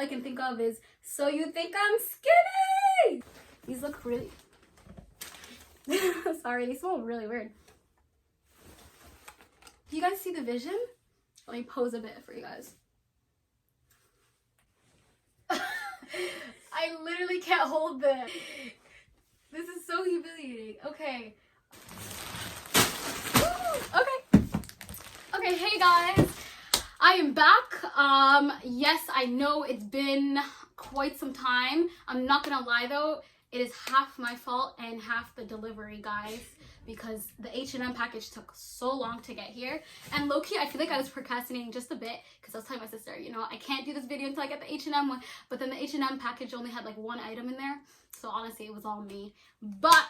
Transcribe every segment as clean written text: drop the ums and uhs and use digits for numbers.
I can think of is, so you think I'm skinny? These look really, sorry, they smell really weird. Do you guys see the vision? Let me pose a bit for you guys. I literally can't hold this. This is so humiliating. Okay. Woo! Okay, hey guys. I am back. Yes, I know it's been quite some time. I'm not gonna lie though, it is half my fault and half the delivery guys, because the H&M package took so long to get here. And low-key, I feel like I was procrastinating just a bit, because I was telling my sister, you know, I can't do this video until I get the H&M one, but then the H&M package only had like one item in there. So honestly, it was all me. But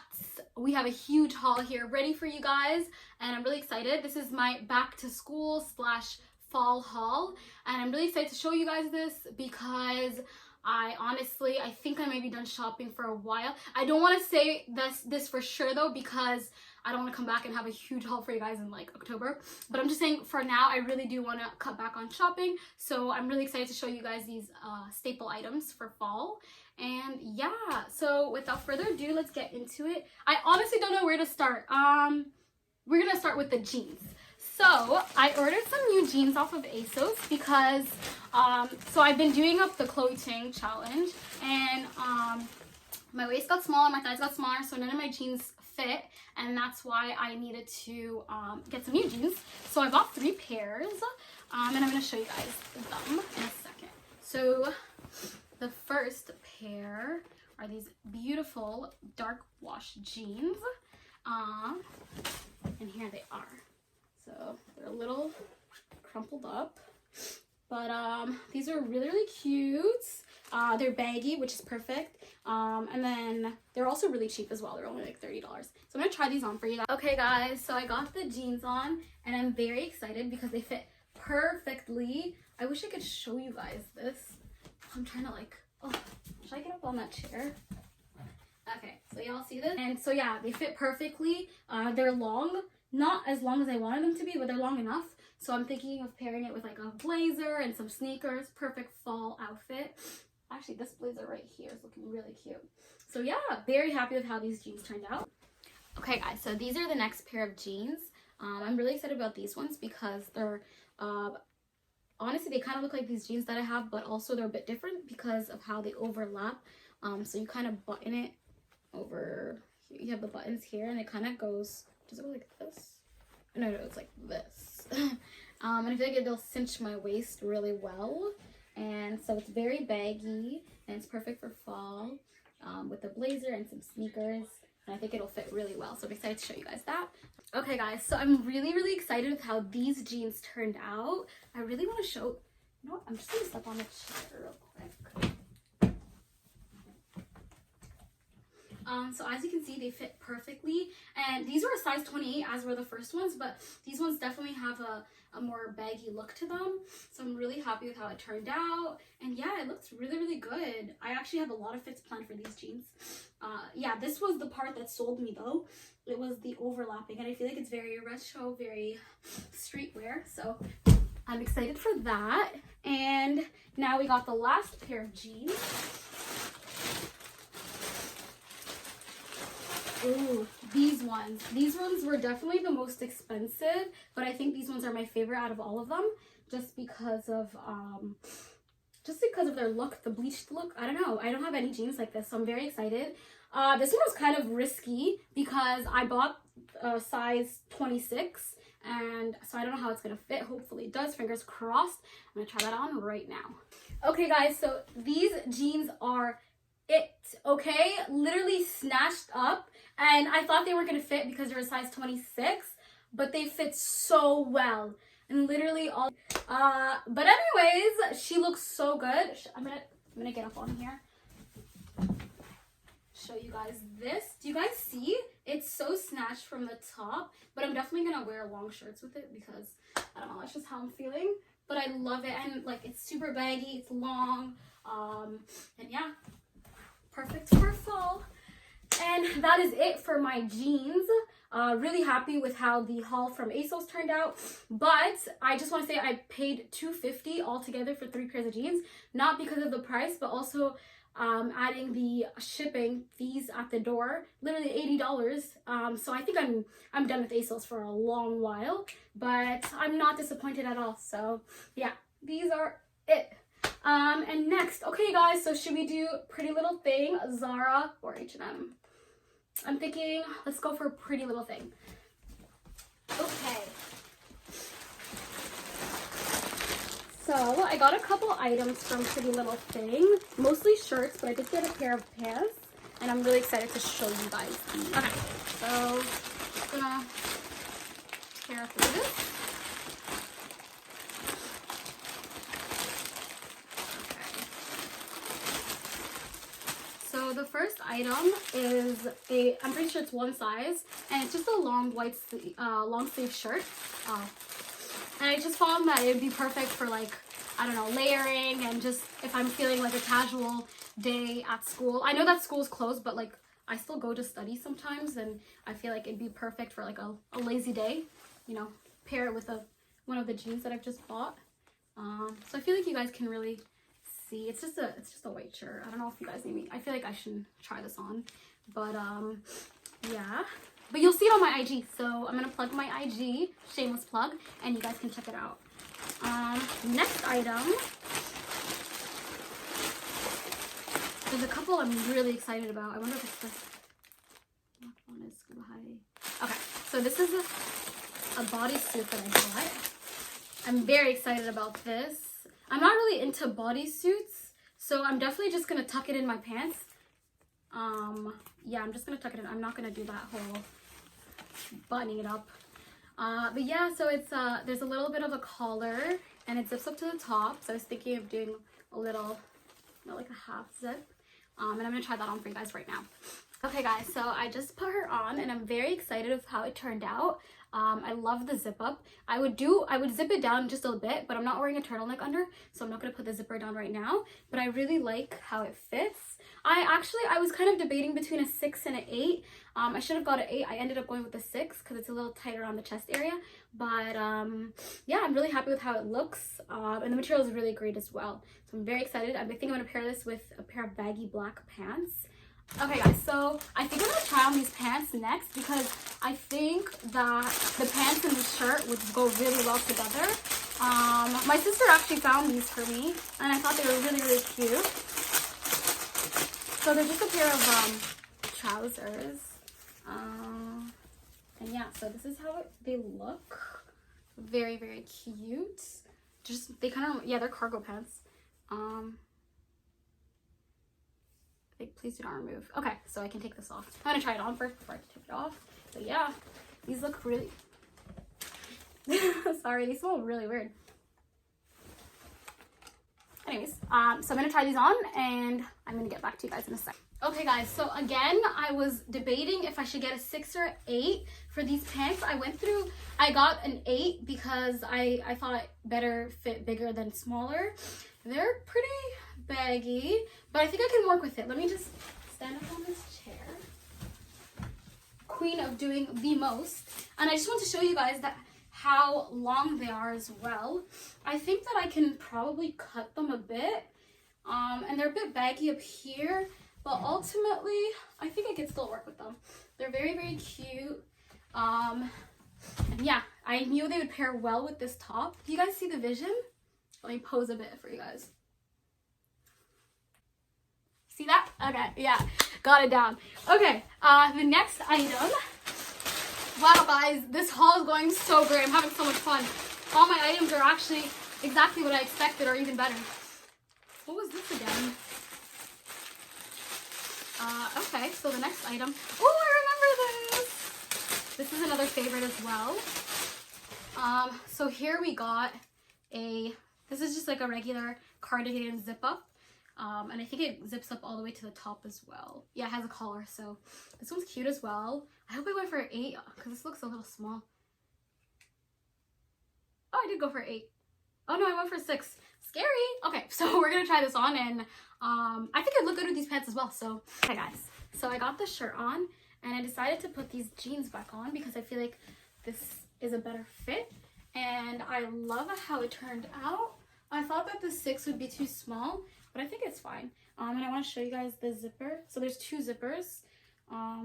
we have a huge haul here ready for you guys, and I'm really excited. This is my back to school / fall haul, and I'm really excited to show you guys this because I think I may be done shopping for a while. I don't want to say this for sure though, because I don't want to come back and have a huge haul for you guys in like October. But I'm just saying for now, I really do want to cut back on shopping. So I'm really excited to show you guys these staple items for fall. And yeah, so without further ado, let's get into it. I honestly don't know where to start. We're gonna start with the jeans. So I ordered some new jeans off of ASOS because so I've been doing up the Chloe Ting challenge, and my waist got smaller, my thighs got smaller, so none of my jeans fit, and that's why I needed to get some new jeans. So I bought 3 pairs, and I'm gonna show you guys them in a second. So the first pair are these beautiful dark wash jeans, and here they are. So they're a little crumpled up, but these are really cute. They're baggy, which is perfect, and then they're also really cheap as well. They're only like $30. So I'm gonna try these on for you guys. Okay guys, so I got the jeans on and I'm very excited because they fit perfectly. I wish I could show you guys this. I'm trying to like, oh, should I get up on that chair? Okay, so y'all see this? And so yeah, they fit perfectly. They're long. Not as long as I wanted them to be, but they're long enough. So I'm thinking of pairing it with like a blazer and some sneakers. Perfect fall outfit. Actually, this blazer right here is looking really cute. So yeah, very happy with how these jeans turned out. Okay guys, so these are the next pair of jeans. I'm really excited about these ones because they're, honestly, they kind of look like these jeans that I have, but also they're a bit different because of how they overlap. So you kind of button it over, you have the buttons here and it kind of goes, does it go like this? No, it's like this. And I feel like it'll cinch my waist really well. And so it's very baggy and it's perfect for fall, with a blazer and some sneakers. And I think it'll fit really well. So I'm excited to show you guys that. Okay guys, so I'm really excited with how these jeans turned out. I really want to show, you know what? I'm just gonna step on the chair real quick. So as you can see, they fit perfectly, and these were a size 28 as were the first ones, but these ones definitely have a more baggy look to them. So I'm really happy with how it turned out, and yeah, it looks really good. I actually have a lot of fits planned for these jeans. Yeah, this was the part that sold me though. It was the overlapping, and I feel like it's very retro, very streetwear, so I'm excited for that. And now we got the last pair of jeans. Ooh, these ones. These ones were definitely the most expensive, but I think these ones are my favorite out of all of them, just because of their look, the bleached look. I don't know. I don't have any jeans like this, so I'm very excited. This one was kind of risky because I bought a size 26, and so I don't know how it's gonna fit. Hopefully it does. Fingers crossed. I'm gonna try that on right now. Okay, guys. So these jeans are it, okay? Literally snatched up, and I thought they weren't gonna fit because they're a size 26, but they fit so well, and literally all but anyways, she looks so good. I'm gonna get up on here, show you guys this. Do you guys see? It's so snatched from the top, but I'm definitely gonna wear long shirts with it because I don't know, that's just how I'm feeling. But I love it, and like it's super baggy, it's long, and yeah, perfect for fall. And that is it for my jeans. Really happy with how the haul from ASOS turned out, but I just want to say I paid $250 altogether for 3 pairs of jeans, not because of the price, but also adding the shipping fees at the door, literally $80. So I think I'm done with ASOS for a long while, but I'm not disappointed at all. So yeah, these are it. And next, okay guys, so should we do Pretty Little Thing, Zara, or H&M? I'm thinking let's go for Pretty Little Thing. Okay. So I got a couple items from Pretty Little Thing, mostly shirts, but I did get a pair of pants, and I'm really excited to show you guys these. Okay, so I'm gonna tear through this. So the first item is I'm pretty sure it's one size, and it's just a long white long sleeve shirt. And I just found that it would be perfect for, like, I don't know, layering, and just if I'm feeling like a casual day at school. I know that school's closed, but like I still go to study sometimes, and I feel like it'd be perfect for like a lazy day, you know, pair it with one of the jeans that I've just bought. So I feel like you guys can really see. It's just a white shirt. I don't know if you guys need me. I feel like I should try this on, but yeah. But you'll see it on my IG, so I'm gonna plug my IG, shameless plug, and you guys can check it out. Next item, there's a couple I'm really excited about. I wonder if it's this. What one is Scuba High? Okay, so this is a bodysuit that I bought. I'm very excited about this. I'm not really into bodysuits, so I'm definitely just gonna tuck it in my pants. Yeah, I'm just gonna tuck it in. I'm not gonna do that whole buttoning it up. But yeah, so it's there's a little bit of a collar, and it zips up to the top. So I was thinking of doing a little, you know, like a half zip. And I'm gonna try that on for you guys right now. Okay guys, so I just put her on, and I'm very excited of how it turned out. I love the zip up. I would zip it down just a bit, but I'm not wearing a turtleneck under, so I'm not gonna put the zipper down right now. But I really like how it fits. I was kind of debating between a 6 and an 8. I should have got an 8. I ended up going with the 6 because it's a little tight around the chest area. But yeah, I'm really happy with how it looks. And the material is really great as well. So I'm very excited. I think I'm gonna pair this with a pair of baggy black pants. Okay guys, so I think I'm gonna try on these pants next, because I think that the pants and the shirt would go really well together. My sister actually found these for me, and I thought they were really, really cute. So they're just a pair of trousers. And yeah, so this is how they look. Very, very cute. Just, they kind of, yeah, they're cargo pants. Please do not remove. Okay, so I can take this off. I'm gonna try it on first before I take it off. But yeah, these look really sorry, these smell really weird. Anyways, so I'm gonna try these on, and I'm gonna get back to you guys in a sec. Okay guys, so again, I was debating if I should get a 6 or 8 for these pants. I got an 8 because I thought better fit bigger than smaller. They're pretty baggy, but I think I can work with it. Let me just stand up on this chair. Queen of doing the most. And I just want to show you guys that how long they are as well. I think that I can probably cut them a bit. And they're a bit baggy up here, but ultimately I think I can still work with them. They're very, very cute. And yeah, I knew they would pair well with this top. Do you guys see the vision? Let me pose a bit for you guys. See that? Okay, yeah, got it down. Okay, the next item. Wow, guys, this haul is going so great. I'm having so much fun. All my items are actually exactly what I expected, or even better. What was this again? Okay, so the next item. Oh, I remember this. This is another favorite as well. So here we got this is just like a regular cardigan zip up. And I think it zips up all the way to the top as well. Yeah, it has a collar, so this one's cute as well. I hope I went for an 8 because this looks a little small. Oh, I did go for 8. Oh no, I went for 6. Scary. Okay, so we're gonna try this on, and I think I'd look good with these pants as well. So, okay guys, so I got the shirt on, And I decided to put these jeans back on because I feel like this is a better fit. And I love how it turned out. I thought that the 6 would be too small, but I think it's fine. And I want to show you guys the zipper. So there's 2 zippers. I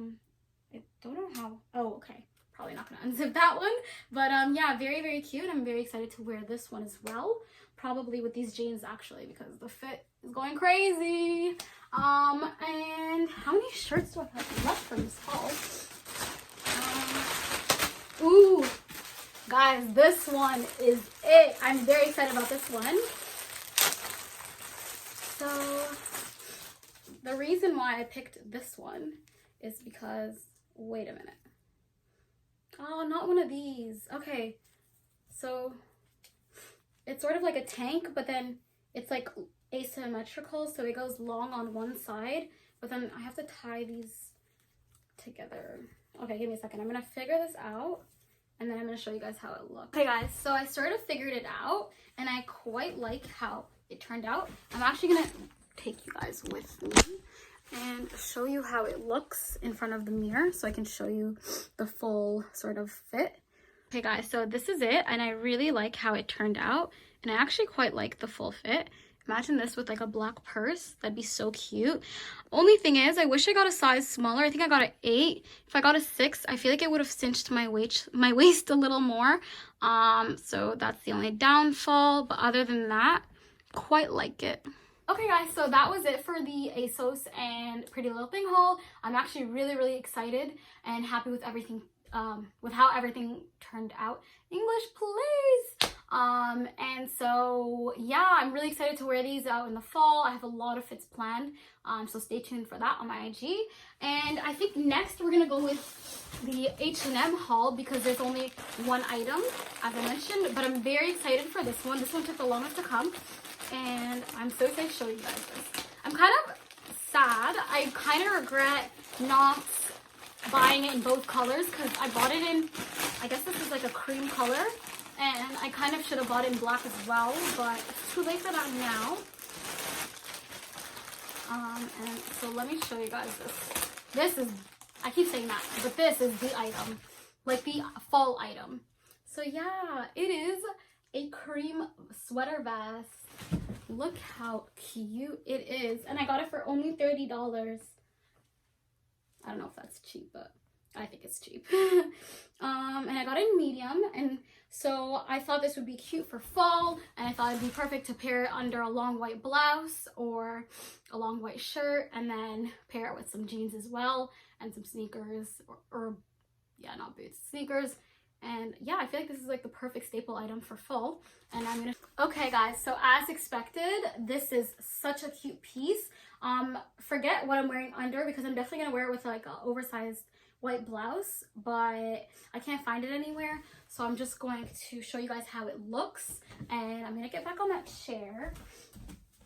don't know how. Oh, okay. Probably not gonna unzip that one. But yeah, very, very cute. I'm very excited to wear this one as well. Probably with these jeans actually, because the fit is going crazy. And how many shirts do I have left from this haul? Ooh, guys, this one is it. I'm very excited about this one. So the reason why I picked this one is because, wait a minute. Oh, not one of these. Okay, so it's sort of like a tank, but then it's like asymmetrical, so it goes long on one side, but then I have to tie these together. Okay, give me a second. I'm gonna figure this out, and then I'm gonna show you guys how it looks. Okay guys, so I sort of figured it out, and I quite like how it turned out. I'm actually gonna take you guys with me and show you how it looks in front of the mirror so I can show you the full sort of fit. Okay guys, so this is it, and I really like how it turned out, and I actually quite like the full fit. Imagine this with like a black purse. That'd be so cute. Only thing is, I wish I got a size smaller. I think I got an 8. If I got a 6, I feel like it would have cinched my waist a little more. So that's the only downfall, but other than that, quite like it. Okay guys, so that was it for the ASOS and Pretty Little Thing haul. I'm actually really, really excited and happy with everything, with how everything turned out. English, please! And so yeah, I'm really excited to wear these out in the fall. I have a lot of fits planned, so stay tuned for that on my IG. And I think next we're gonna go with the H&M haul because there's only one item, as I mentioned, but I'm very excited for this one. This one took the longest to come, and I'm so excited to show you guys this. I'm kind of sad. I kind of regret not buying it in both colors because I bought it in, I guess this is like a cream color, and I kind of should have bought it in black as well, but it's too late for that now. And so let me show you guys this. This is, I keep saying that, but this is the item, like the fall item. So yeah, it is a cream sweater vest. Look how cute it is, and I got it for only $30. I don't know if that's cheap, but I think it's cheap. And I got it in medium, and so I thought this would be cute for fall, and I thought it'd be perfect to pair it under a long white blouse or a long white shirt, and then pair it with some jeans as well and some sneakers, or yeah, not boots, sneakers. And yeah, I feel like this is like the perfect staple item for fall. And I'm gonna, okay guys, so as expected, this is such a cute piece. Forget what I'm wearing under because I'm definitely gonna wear it with like an oversized white blouse, but I can't find it anywhere. So I'm just going to show you guys how it looks, and I'm gonna get back on that chair.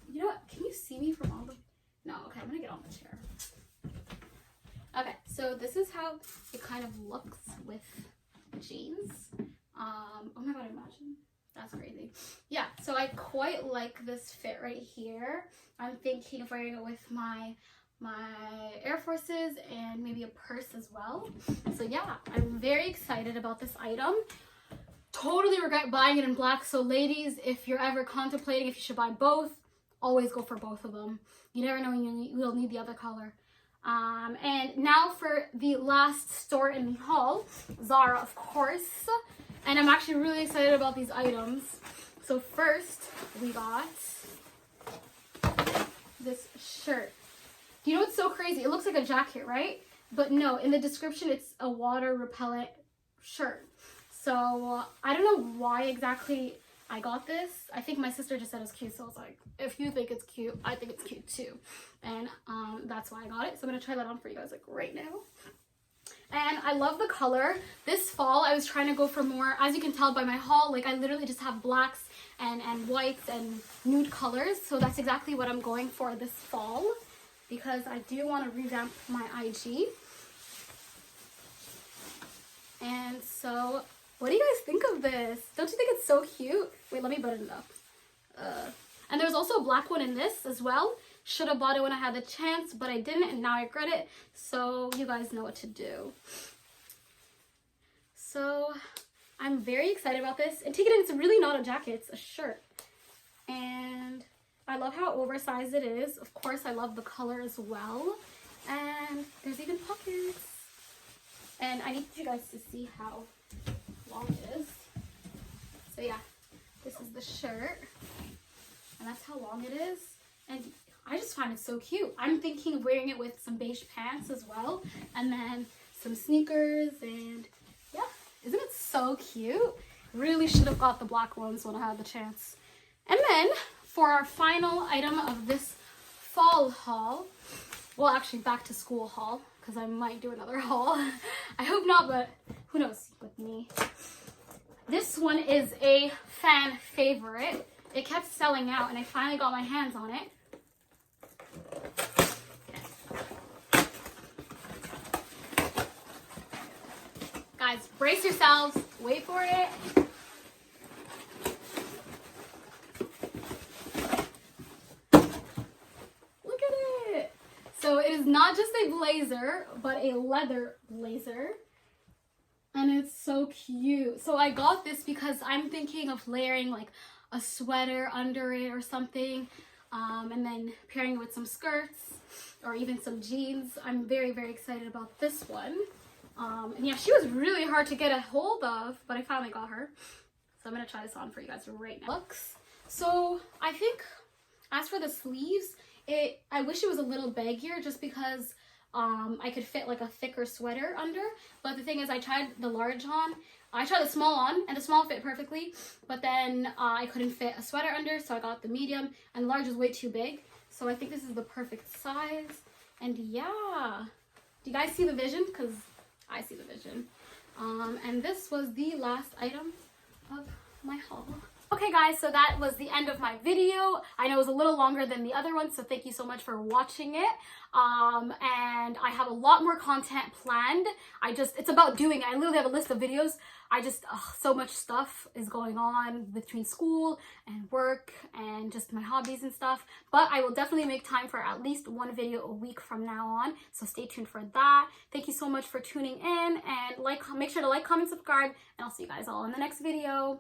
You know what, can you see me from all the, no, okay, I'm gonna get on the chair. Okay, so this is how it kind of looks with jeans. Oh my god, imagine, that's crazy. Yeah, so I quite like this fit right here. I'm thinking of wearing it with my Air Forces and maybe a purse as well. So yeah, I'm very excited about this item. Totally regret buying it in black, so ladies, if you're ever contemplating if you should buy both, always go for both of them. You never know when you'll need the other color. And now for the last store in the haul, Zara, of course. And I'm actually really excited about these items. So first, we got this shirt. Do you know what's so crazy? It looks like a jacket, right? But no, in the description, it's a water repellent shirt. So I don't know why exactly I got this. I think my sister just said it's cute, so I was like, if you think it's cute, I think it's cute too. And that's why I got it. So I'm gonna try that on for you guys like right now. And I love the color. This fall, I was trying to go for more, as you can tell by my haul, like I literally just have blacks and whites and nude colors. So that's exactly what I'm going for this fall, because I do want to revamp my IG. And so, what do you guys think of this? Don't you think it's so cute? Wait, let me button it up. And there's also a black one in this as well. Should have bought it when I had the chance, but I didn't, and now I regret it. So you guys know what to do. So I'm very excited about this. And take it in, it's really not a jacket, it's a shirt. And I love how oversized it is. Of course, I love the color as well. And there's even pockets. And I need you guys to see how long it is. So yeah, this is the shirt. And that's how long it is. And I just find it so cute. I'm thinking of wearing it with some beige pants as well. And then some sneakers and yeah. Isn't it so cute? Really should have got the black ones when I had the chance. And then for our final item of this fall haul, well actually back to school haul, because I might do another haul. I hope not, but who knows with me. This one is a fan favorite. It kept selling out and I finally got my hands on it. Guys, brace yourselves, wait for it. Look at it. So it is not just a blazer, but a leather blazer. And it's so cute. So I got this because I'm thinking of layering like a sweater under it or something. And then pairing it with some skirts or even some jeans. I'm very, very excited about this one. And yeah, she was really hard to get a hold of, but I finally got her. So I'm going to try this on for you guys right now. Looks. So I think as for the sleeves, I wish it was a little baggier just because I could fit like a thicker sweater under. But the thing is, I tried the large on. I tried the small on, and the small fit perfectly. But then I couldn't fit a sweater under, so I got the medium. And the large is way too big. So I think this is the perfect size. And yeah. Do you guys see the vision? Because I see the vision. And this was the last item of my haul. Okay guys, so that was the end of my video. I know it was a little longer than the other one, so thank you so much for watching it. And I have a lot more content planned. It's about doing it. I literally have a list of videos. So much stuff is going on between school and work and just my hobbies and stuff. But I will definitely make time for at least one video a week from now on. So stay tuned for that. Thank you so much for tuning in, and make sure to like, comment, subscribe, and I'll see you guys all in the next video.